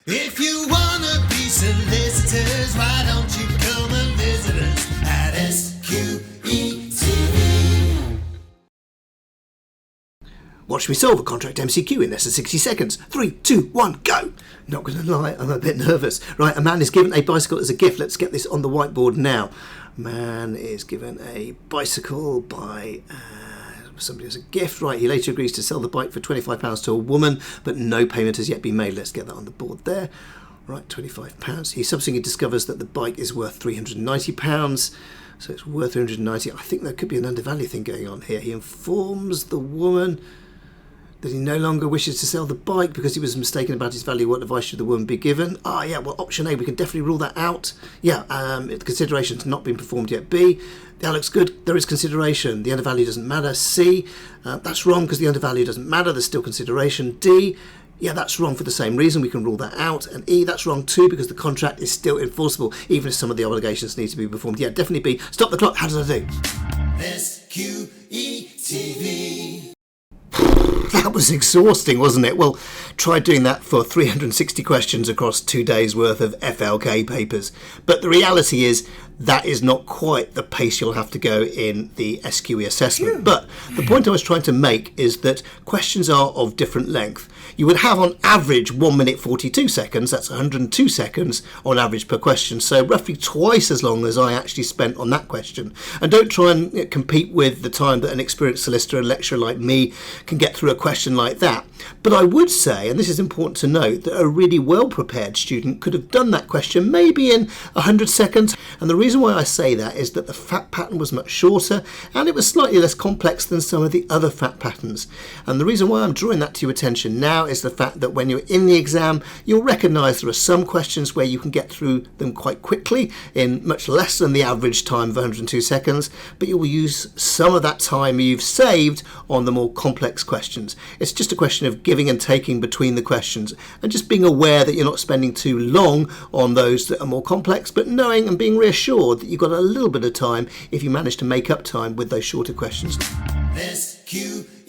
If you wanna be solicitors, why don't you come and visit us at SQETV? Watch me solve a contract MCQ in less than 60 seconds. 3, 2, 1, go! Not going to lie, I'm a bit nervous. Right, a man is given a bicycle as a gift. Let's get this on the whiteboard now. Man is given a bicycle by somebody as a gift. Right, he later agrees to sell the bike for £25 to a woman, but no payment has yet been made. Let's get that on the board there. Right, £25. He subsequently discovers that the bike is worth £390. So it's worth £390. I think there could be an undervalue thing going on here. He informs the woman that he no longer wishes to sell the bike because he was mistaken about its value. What advice should the woman be given? Yeah, well, option A, we can definitely rule that out. Yeah, consideration's not been performed yet. B, that looks good. There is consideration. The undervalue doesn't matter. C, that's wrong because the undervalue doesn't matter. There's still consideration. D, yeah, that's wrong for the same reason. We can rule that out. And E, that's wrong too because the contract is still enforceable even if some of the obligations need to be performed. Yeah, definitely B. Stop the clock. How did I do? SQETV. That was exhausting, wasn't it? Well, try doing that for 360 questions across 2 days worth of FLK papers. But the reality is that is not quite the pace you'll have to go in the SQE assessment. But the point I was trying to make is that questions are of different length. You would have on average 1 minute 42 seconds, that's 102 seconds on average per question, so roughly twice as long as I actually spent on that question. And don't try and compete with the time that an experienced solicitor and lecturer like me can get through a question like that. But I would say, and this is important to note, that a really well prepared student could have done that question maybe in 100 seconds. And the reason why I say that is that the fact pattern was much shorter and it was slightly less complex than some of the other fact patterns. And the reason why I'm drawing that to your attention now is the fact that when you're in the exam, you'll recognise there are some questions where you can get through them quite quickly in much less than the average time of 102 seconds, but you will use some of that time you've saved on the more complex questions. It's just a question of giving and taking between the questions and just being aware that you're not spending too long on those that are more complex, but knowing and being reassured that you've got a little bit of time if you manage to make up time with those shorter questions. SQETV.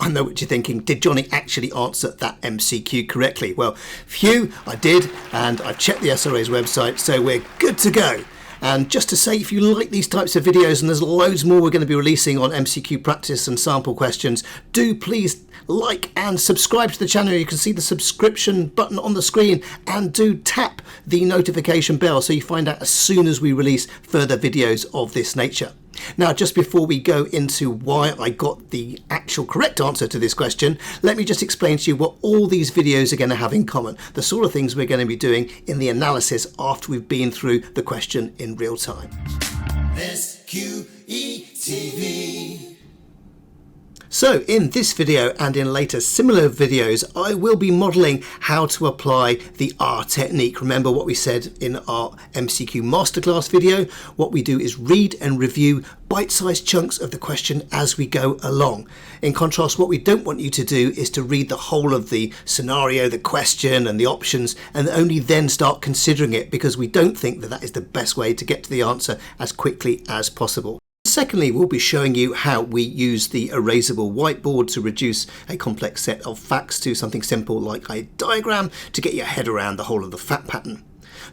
I know what you're thinking. Did Jonny actually answer that MCQ correctly? Well, phew, I did, and I checked the SRA's website, so we're good to go. And just to say, if you like these types of videos, and there's loads more we're going to be releasing on MCQ practice and sample questions, do please like and subscribe to the channel. You can see the subscription button on the screen, and do tap the notification bell so you find out as soon as we release further videos of this nature. Now, just before we go into why I got the actual correct answer to this question, let me just explain to you what all these videos are going to have in common, the sort of things we're going to be doing in the analysis after we've been through the question in real time. SQETV. So in this video and in later similar videos, I will be modelling how to apply the R technique. Remember what we said in our MCQ masterclass video? What we do is read and review bite-sized chunks of the question as we go along. In contrast, what we don't want you to do is to read the whole of the scenario, the question and the options, and only then start considering it, because we don't think that that is the best way to get to the answer as quickly as possible. Secondly, we'll be showing you how we use the erasable whiteboard to reduce a complex set of facts to something simple like a diagram to get your head around the whole of the fact pattern.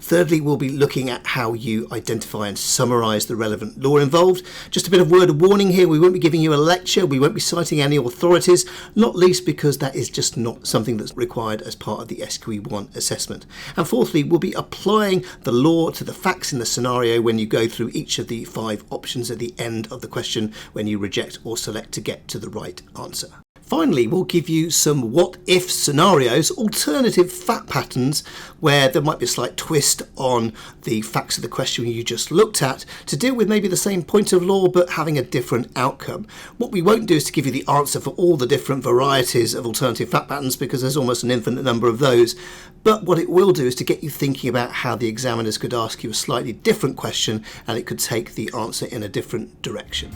Thirdly, we'll be looking at how you identify and summarise the relevant law involved. Just a bit of word of warning here, we won't be giving you a lecture, we won't be citing any authorities, not least because that is just not something that's required as part of the SQE1 assessment. And fourthly, we'll be applying the law to the facts in the scenario when you go through each of the 5 options at the end of the question when you reject or select to get to the right answer. Finally, we'll give you some what-if scenarios, alternative fact patterns where there might be a slight twist on the facts of the question you just looked at to deal with maybe the same point of law but having a different outcome. What we won't do is to give you the answer for all the different varieties of alternative fact patterns because there's almost an infinite number of those. But what it will do is to get you thinking about how the examiners could ask you a slightly different question and it could take the answer in a different direction.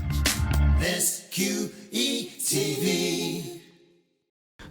SQETV.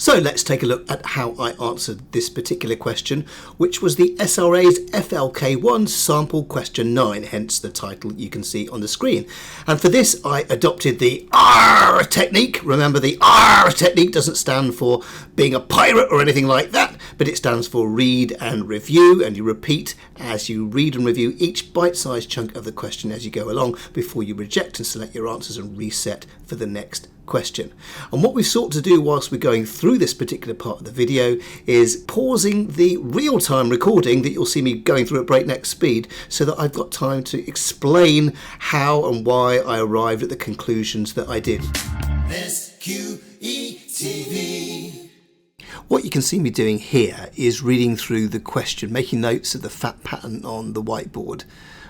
So let's take a look at how I answered this particular question, which was the SRA's FLK1 sample question 9, hence the title you can see on the screen. And for this, I adopted the R technique. Remember, the R technique doesn't stand for being a pirate or anything like that, but it stands for read and review, and you repeat as you read and review each bite-sized chunk of the question as you go along before you reject and select your answers and reset for the next question. And what we've sought to do whilst we're going through this particular part of the video is pausing the real-time recording that you'll see me going through at breakneck speed so that I've got time to explain how and why I arrived at the conclusions that I did. SQETV. What you can see me doing here is reading through the question, making notes of the fat pattern on the whiteboard.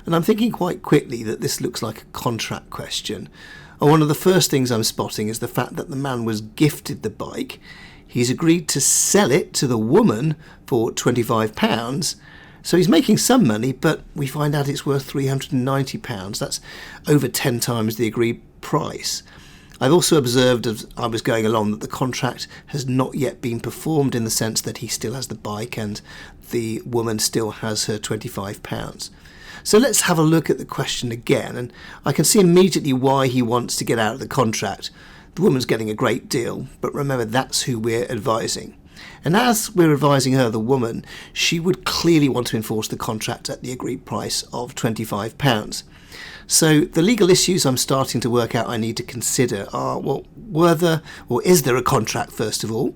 And I'm thinking quite quickly that this looks like a contract question. And one of the first things I'm spotting is the fact that the man was gifted the bike. He's agreed to sell it to the woman for £25. So he's making some money, but we find out it's worth £390. That's over 10 times the agreed price. I've also observed as I was going along that the contract has not yet been performed in the sense that he still has the bike and the woman still has her £25. So let's have a look at the question again, and I can see immediately why he wants to get out of the contract. The woman's getting a great deal, but remember, that's who we're advising. And as we're advising her, the woman, she would clearly want to enforce the contract at the agreed price of £25. So the legal issues I'm starting to work out I need to consider are, well, is there a contract, first of all?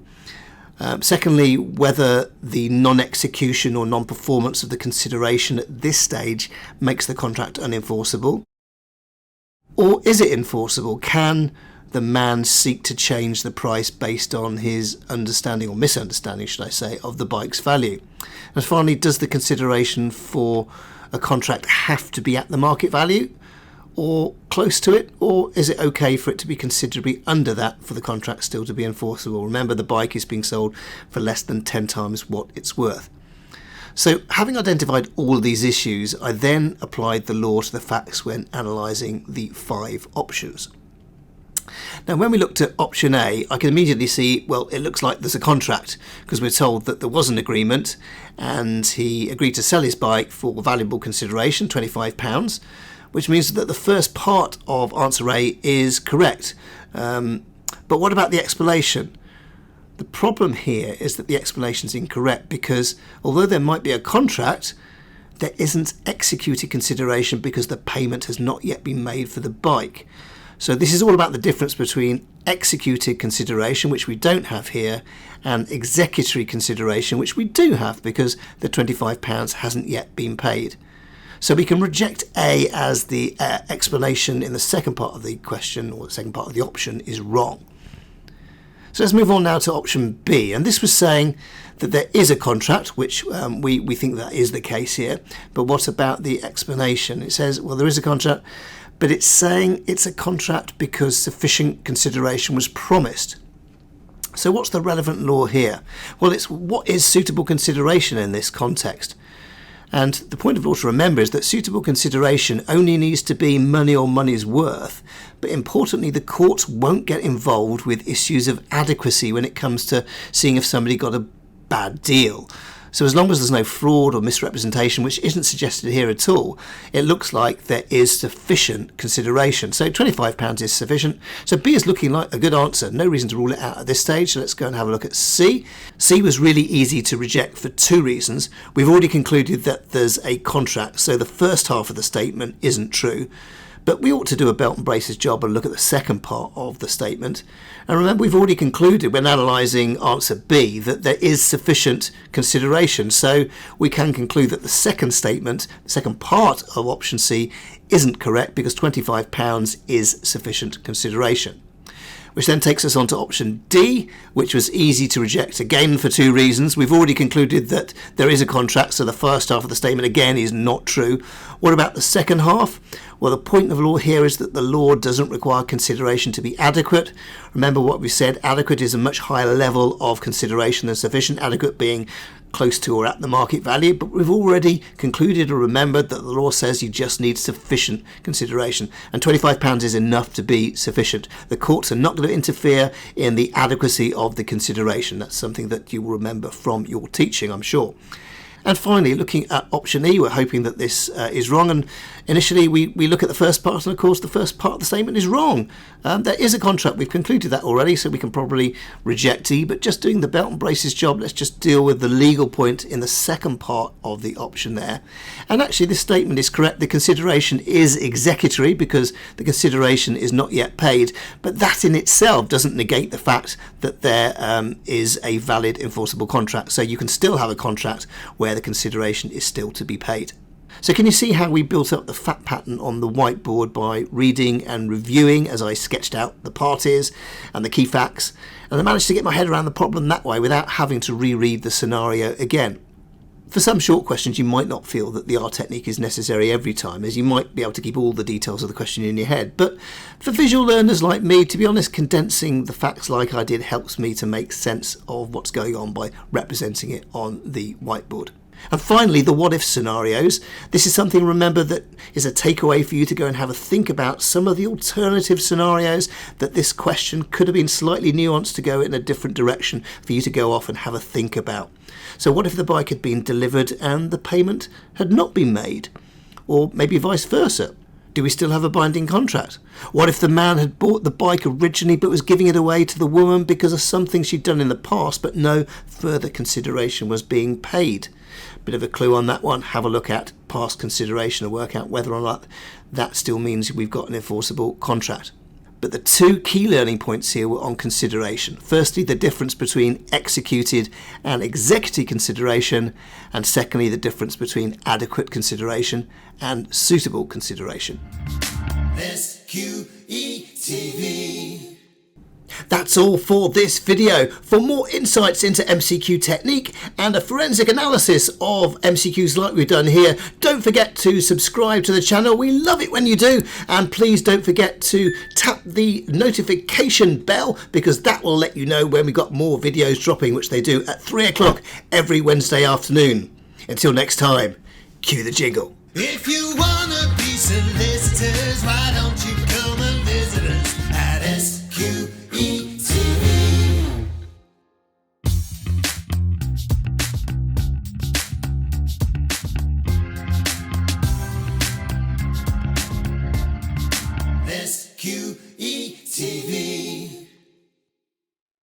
Secondly, whether the non-execution or non-performance of the consideration at this stage makes the contract unenforceable. Or is it enforceable? Can the man seek to change the price based on his understanding, or misunderstanding, should I say, of the bike's value? And finally, does the consideration for a contract have to be at the market value or close to it, or is it okay for it to be considerably under that for the contract still to be enforceable? Remember, the bike is being sold for less than 10 times what it's worth. So having identified all of these issues, I then applied the law to the facts when analysing the 5 options. Now, when we looked at option A, I can immediately see, well, it looks like there's a contract because we're told that there was an agreement and he agreed to sell his bike for valuable consideration, £25, which means that the first part of answer A is correct. But what about the explanation? The problem here is that the explanation is incorrect because although there might be a contract, there isn't executed consideration because the payment has not yet been made for the bike. So this is all about the difference between executed consideration, which we don't have here, and executory consideration, which we do have because the £25 hasn't yet been paid. So we can reject A as the explanation in the second part of the question, or the second part of the option, is wrong. So let's move on now to option B. And this was saying that there is a contract, which we think that is the case here. But what about the explanation? It says, well, there is a contract, but it's saying it's a contract because sufficient consideration was promised. So what's the relevant law here? Well, it's what is suitable consideration in this context? And the point of law to remember is that suitable consideration only needs to be money or money's worth, but importantly, the courts won't get involved with issues of adequacy when it comes to seeing if somebody got a bad deal. So as long as there's no fraud or misrepresentation, which isn't suggested here at all, it looks like there is sufficient consideration. So £25 is sufficient. So B is looking like a good answer. No reason to rule it out at this stage. So let's go and have a look at C. C was really easy to reject for 2 reasons. We've already concluded that there's a contract, so the first half of the statement isn't true. But we ought to do a belt and braces job and look at the second part of the statement. And remember, we've already concluded when analysing answer B that there is sufficient consideration. So we can conclude that the second statement, the second part of option C, isn't correct because £25 is sufficient consideration. Which then takes us on to option D, which was easy to reject again for 2 reasons. We've already concluded that there is a contract, so the first half of the statement again is not true. What about the second half? Well, the point of law here is that the law doesn't require consideration to be adequate. Remember what we said, adequate is a much higher level of consideration than sufficient, adequate being close to or at the market value, but we've already concluded or remembered that the law says you just need sufficient consideration, and £25 is enough to be sufficient. The courts are not going to interfere in the adequacy of the consideration. That's something that you will remember from your teaching, I'm sure. And finally, looking at option E, we're hoping that this is wrong. And initially, we look at the first part, and of course, the first part of the statement is wrong. There is a contract. We've concluded that already, so we can probably reject E. But just doing the belt and braces job, let's just deal with the legal point in the second part of the option there. And actually, this statement is correct. The consideration is executory because the consideration is not yet paid. But that in itself doesn't negate the fact that there is a valid enforceable contract. So you can still have a contract where the consideration is still to be paid. So can you see how we built up the fact pattern on the whiteboard by reading and reviewing as I sketched out the parties and the key facts, and I managed to get my head around the problem that way without having to reread the scenario again. For some short questions you might not feel that the R technique is necessary every time, as you might be able to keep all the details of the question in your head, but for visual learners like me, to be honest, condensing the facts like I did helps me to make sense of what's going on by representing it on the whiteboard. And finally, the what-if scenarios. This is something, remember, that is a takeaway for you to go and have a think about some of the alternative scenarios that this question could have been slightly nuanced to go in a different direction for you to go off and have a think about. So what if the bike had been delivered and the payment had not been made? Or maybe vice versa. Do we still have a binding contract? What if the man had bought the bike originally but was giving it away to the woman because of something she'd done in the past but no further consideration was being paid? Bit of a clue on that one. Have a look at past consideration and work out whether or not that still means we've got an enforceable contract. But the two key learning points here were on consideration. Firstly, the difference between executed and executive consideration, and secondly, the difference between adequate consideration and suitable consideration. SQETV. That's all for this video. For more insights into MCQ technique and a forensic analysis of MCQs like we've done here, don't forget to subscribe to the channel. We love it when you do. And please don't forget to tap the notification bell because that will let you know when we've got more videos dropping, which they do at 3 o'clock every Wednesday afternoon. Until next time, cue the jingle. If you wanna be